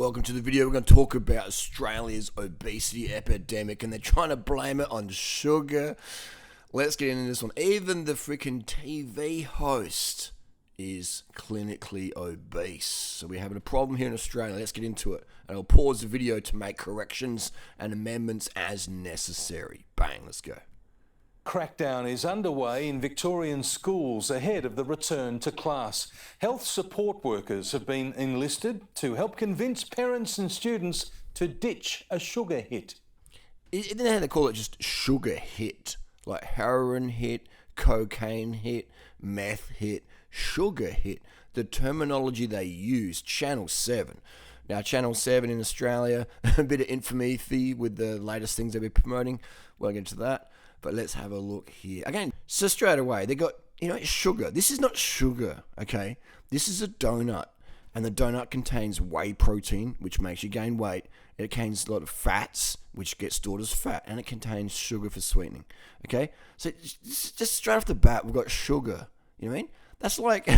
Welcome to the video. We're going to talk about Australia's obesity epidemic, and they're trying to blame it on sugar. Let's get into this one. Even the freaking TV host is clinically obese. So we're having a problem here in Australia. Let's get into it. And I'll pause the video to make corrections and amendments as necessary. Bang, let's go. Crackdown is underway in Victorian schools ahead of the return to class. Health support workers have been enlisted to help convince parents and students to ditch a sugar hit. Isn't that how they call it, just sugar hit? Like heroin hit, cocaine hit, meth hit, sugar hit. The terminology they use, Channel 7. Now, Channel 7 in Australia, a bit of infamy with the latest things they've been promoting. We'll get into that. But let's have a look here. Again, so straight away, they got, sugar. This is not sugar, okay? This is a donut. And the donut contains whey protein, which makes you gain weight. It contains a lot of fats, which get stored as fat. And it contains sugar for sweetening, okay? So just straight off the bat, we've got sugar. You know what I mean? That's like...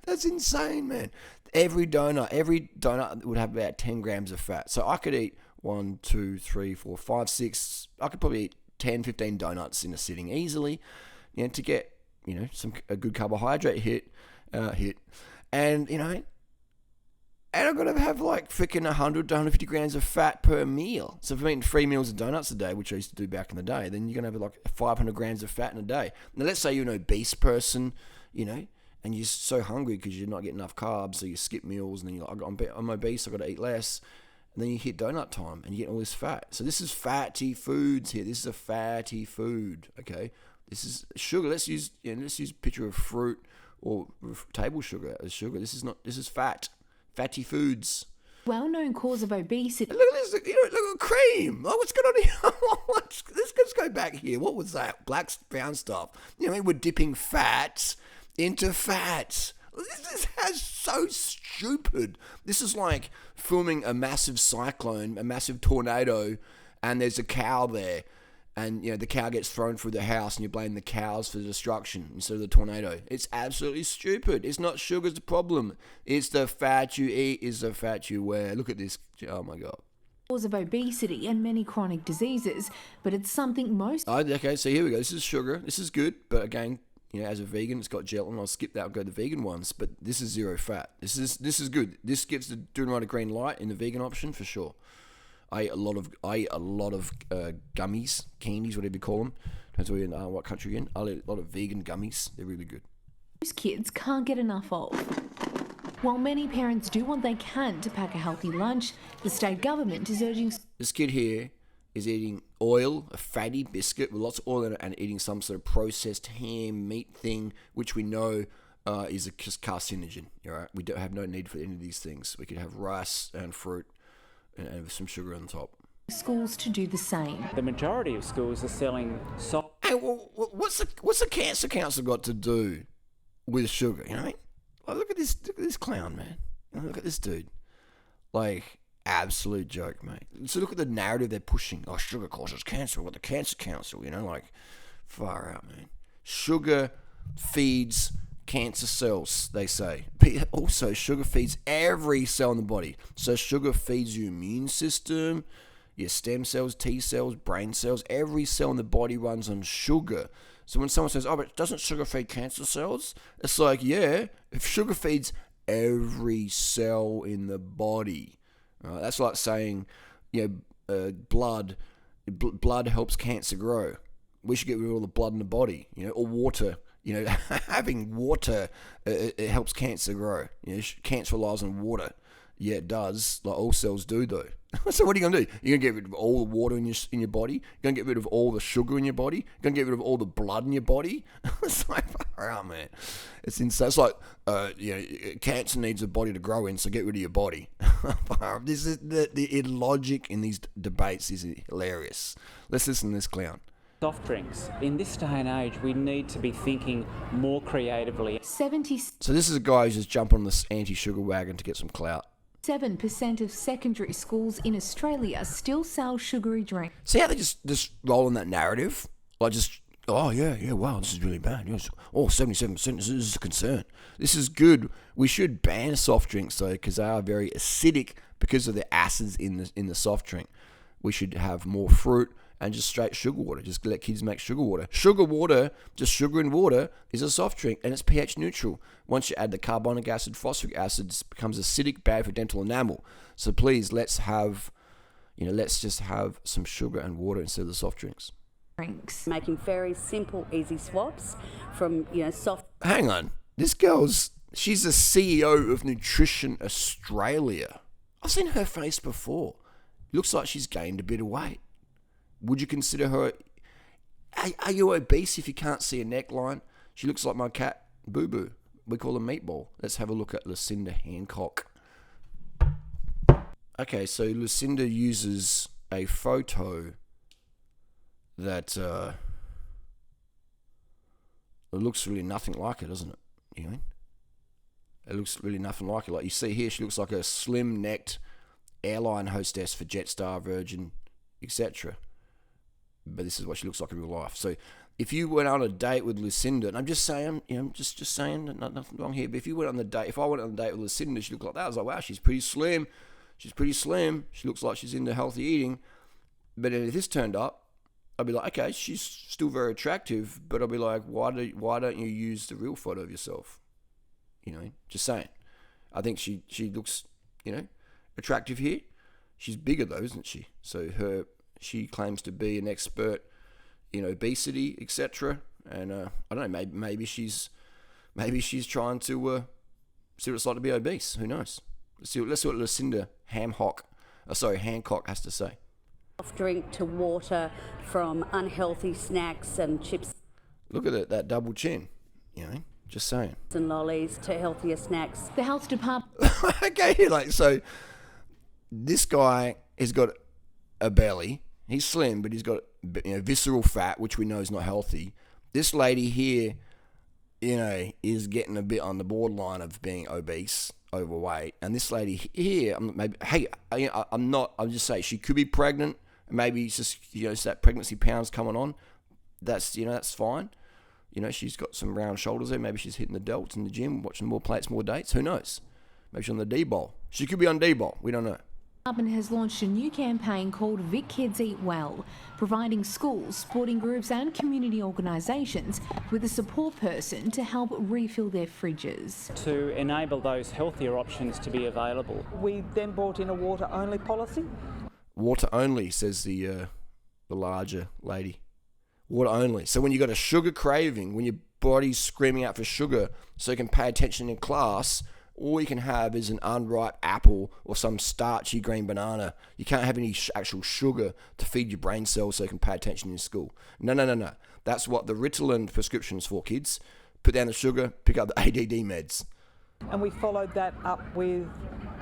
That's insane, man. Every donut would have about 10 grams of fat. So I could eat 1, 2, 3, 4, 5, 6. I could probably eat 10, 15 donuts in a sitting easily, to get, a good carbohydrate hit. And, and I'm going to have like freaking 100 to 150 grams of fat per meal. So if I'm eating 3 meals of donuts a day, which I used to do back in the day, then you're going to have like 500 grams of fat in a day. Now, let's say you're an obese person, and you're so hungry because you're not getting enough carbs, so you skip meals, and then you're like, I'm obese, I've got to eat less. And then you hit donut time, and you get all this fat. So this is fatty foods here. This is a fatty food, okay? This is sugar. Let's use a picture of fruit or table sugar as sugar. This is fat. Fatty foods. Well-known cause of obesity. Look at this. Look at cream. Oh, what's going on here? Let's go back here. What was that? Black, brown stuff. We're dipping fats into fats. This is so stupid. This is like filming a massive cyclone, a massive tornado, and there's a cow there, and the cow gets thrown through the house, and you blame the cows for the destruction instead of the tornado. It's absolutely stupid. It's not sugar's the problem. It's the fat you eat is the fat you wear. Look at this. Oh my God. Cause of obesity and many chronic diseases, but it's something most... Okay, so here we go. This is sugar. This is good, but again... as a vegan, it's got gelatin. I'll skip that. I'll go the vegan ones. But this is zero fat. This is good. This gets the durianrider green light in the vegan option for sure. I eat a lot of gummies, candies, whatever you call them. Depends what country you're in. I eat a lot of vegan gummies. They're really good. Most kids can't get enough of. While many parents do what they can to pack a healthy lunch, the state government is urging... This kid here is eating oil, a fatty biscuit with lots of oil in it, and eating some sort of processed ham, meat thing, which we know is a carcinogen. All right? We don't have no need for any of these things. We could have rice and fruit and some sugar on top. Schools to do the same. The majority of schools are selling soft... Hey, well, what's the Cancer Council got to do with sugar? You know what I mean? Like, look at this clown, man. Look at this dude. Like... absolute joke, mate. So look at the narrative they're pushing. Oh, sugar causes cancer. What the Cancer Council, far out, man. Sugar feeds cancer cells, they say. But also, sugar feeds every cell in the body. So sugar feeds your immune system, your stem cells, T cells, brain cells. Every cell in the body runs on sugar. So when someone says, oh, but doesn't sugar feed cancer cells? It's like, yeah, if sugar feeds every cell in the body... that's like saying, blood helps cancer grow. We should get rid of all the blood in the body, or water. Having water, it helps cancer grow. Cancer relies on water. Yeah, it does. Like all cells do, though. So what are you going to do? You're going to get rid of all the water in your body? You're going to get rid of all the sugar in your body? You're going to get rid of all the blood in your body? It's like, far out, man. It's insane. It's like, cancer needs a body to grow in, so get rid of your body. This is the illogic in these debates is hilarious. Let's listen to this clown. soft drinks. In this day and age, we need to be thinking more creatively. So this is a guy who's just jumped on this anti-sugar wagon to get some clout. 7% of secondary schools in Australia still sell sugary drinks. See how they just roll in that narrative? Like just Oh, yeah, wow, this is really bad. Yes. Oh, 77%, this is a concern. This is good. We should ban soft drinks, though, because they are very acidic because of the acids in the soft drink. We should have more fruit and just straight sugar water. Just let kids make sugar water. Sugar water, just sugar and water, is a soft drink, and it's pH neutral. Once you add the carbonic acid, phosphoric acid, it becomes acidic, bad for dental enamel. So please, let's just have some sugar and water instead of the soft drinks. Drinks. Making very simple, easy swaps from, soft. Hang on. This she's the CEO of Nutrition Australia. I've seen her face before. Looks like she's gained a bit of weight. Would you consider her... Are you obese if you can't see a neckline? She looks like my cat, Boo Boo. We call her Meatball. Let's have a look at Lucinda Hancock. Okay, so Lucinda uses a photo that it looks really nothing like her, doesn't it? You know? It looks really nothing like her. Like you see here, she looks like a slim-necked airline hostess for Jetstar, Virgin, etc. But this is what she looks like in real life. So if you went on a date with Lucinda, and I'm just saying, just saying, nothing wrong here, but if I went on a date with Lucinda, she looked like that. I was like, wow, she's pretty slim. She looks like she's into healthy eating. But then if this turned up, I'd be like, okay, she's still very attractive, but I'll be like, why don't you use the real photo of yourself? Just saying. I think she looks, attractive here. She's bigger though, isn't she? So she claims to be an expert in obesity, etc. And I don't know, maybe she's trying to see what it's like to be obese. Who knows? Let's see what Lucinda Hancock has to say. Soft drink to water from unhealthy snacks and chips. Look at that double chin, just saying. And lollies to healthier snacks. The health department. Okay, so this guy has got a belly. He's slim, but he's got visceral fat, which we know is not healthy. This lady here, is getting a bit on the borderline of being obese, overweight. And this lady here, I'm just saying she could be pregnant. Maybe it's just, it's that pregnancy pounds coming on. That's fine. She's got some round shoulders there. Maybe she's hitting the delts in the gym, watching more plates, more dates. Who knows? Maybe she's on the D-bol. She could be on D-bol. We don't know. The department has launched a new campaign called Vic Kids Eat Well, providing schools, sporting groups and community organisations with a support person to help refill their fridges. To enable those healthier options to be available. We then brought in a water-only policy. Water only, says the larger lady. Water only. So when you got a sugar craving, when your body's screaming out for sugar so you can pay attention in class, all you can have is an unripe apple or some starchy green banana. You can't have any actual sugar to feed your brain cells so you can pay attention in school. No. That's what the Ritalin prescription's for, kids. Put down the sugar, pick up the ADD meds. And we followed that up with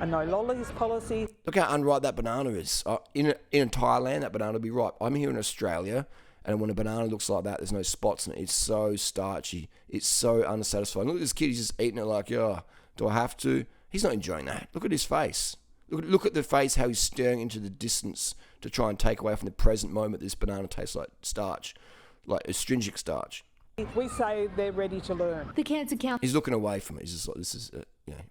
a no lollies policy. Look how unripe that banana is. In Thailand, that banana will be ripe. I'm here in Australia, and when a banana looks like that, there's no spots in it. It's so starchy. It's so unsatisfying. Look at this kid. He's just eating it like, do I have to? He's not enjoying that. Look at his face. Look at the face, how he's staring into the distance to try and take away from the present moment. This banana tastes like starch, like astringent starch. We say they're ready to learn. The Cancer Council He's looking away from it. He's just like, this is,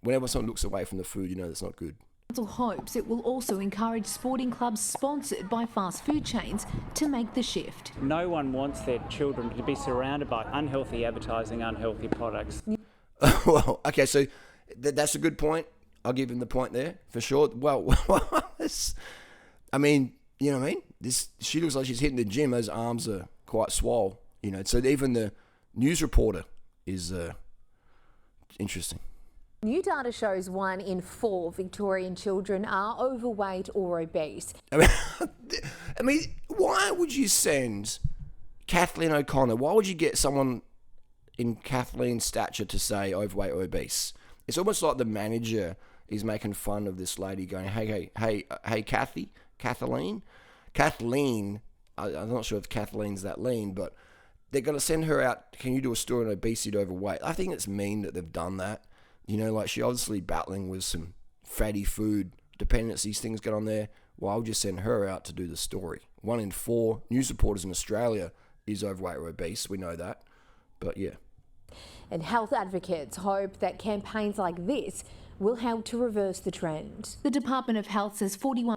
whenever someone looks away from the food, that's not good. hopes it will also encourage sporting clubs sponsored by fast food chains to make the shift. No one wants their children to be surrounded by unhealthy advertising, unhealthy products. Well, okay, so that's a good point. I'll give him the point there for sure. Well, I mean, you know what I mean? She looks like she's hitting the gym. Those arms are quite swole, So even the news reporter is interesting. New data shows 1 in 4 Victorian children are overweight or obese. I mean, why would you send Kathleen O'Connor? Why would you get someone in Kathleen's stature to say overweight or obese? It's almost like the manager is making fun of this lady, going, "Hey, Kathleen." I'm not sure if Kathleen's that lean, but they're going to send her out. Can you do a story on obesity and overweight? I think it's mean that they've done that. Like she obviously battling with some fatty food dependencies, things get on there. Why would you send her out to do the story? 1 in 4 news reporters in Australia is overweight or obese. We know that. But yeah. And health advocates hope that campaigns like this will help to reverse the trend. The Department of Health says 41%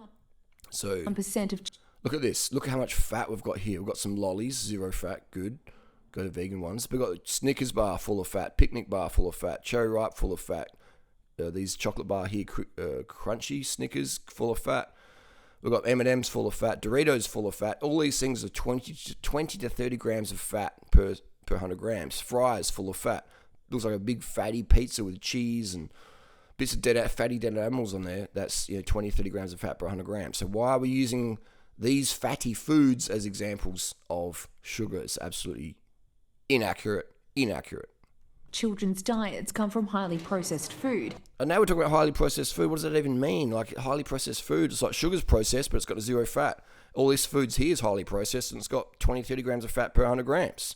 So of look at this. Look at how much fat we've got here. We've got some lollies, 0 fat, good. Go to vegan ones. We've got Snickers bar full of fat, picnic bar full of fat, cherry ripe full of fat. These chocolate bar here, crunchy Snickers full of fat. We've got M&Ms full of fat, Doritos full of fat. All these things are 20 to 30 grams of fat per 100 grams. Fries full of fat. Looks like a big fatty pizza with cheese and bits of fatty dead animals on there. That's 20, 30 grams of fat per 100 grams. So why are we using these fatty foods as examples of sugar? It's absolutely inaccurate. children's diets come from highly processed food. And now we're talking about highly processed food. What does that even mean? Like highly processed food, it's like sugar's processed, but it's got 0 fat. All this food's here is highly processed, and it's got 20, 30 grams of fat per 100 grams.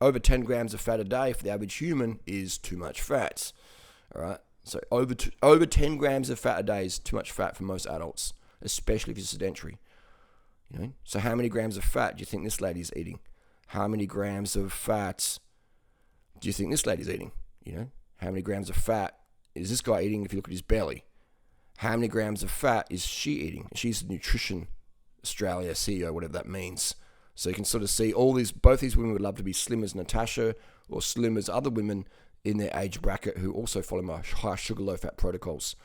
Over 10 grams of fat a day for the average human is too much fat. All right, so over 10 grams of fat a day is too much fat for most adults, especially if you're sedentary. So how many grams of fat do you think this lady's eating? How many grams of fat do you think this lady's eating? How many grams of fat is this guy eating if you look at his belly? How many grams of fat is she eating? She's the Nutrition Australia CEO, whatever that means. So you can sort of see both these women would love to be slim as Natasha or slim as other women in their age bracket who also follow my high sugar, low fat protocols.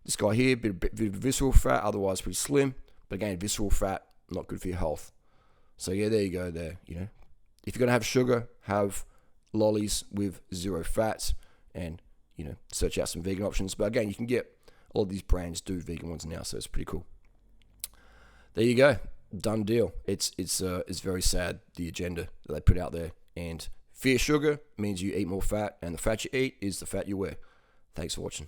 This guy here, bit of visceral fat, otherwise pretty slim. But again, visceral fat, not good for your health. So yeah, there you go there. If you're going to have sugar, have lollies with 0 fat and, search out some vegan options. But again, you can get all these brands do vegan ones now, so it's pretty cool. There you go. Done deal. It's very sad, the agenda that they put out there. And fear sugar means you eat more fat, and the fat you eat is the fat you wear. Thanks for watching.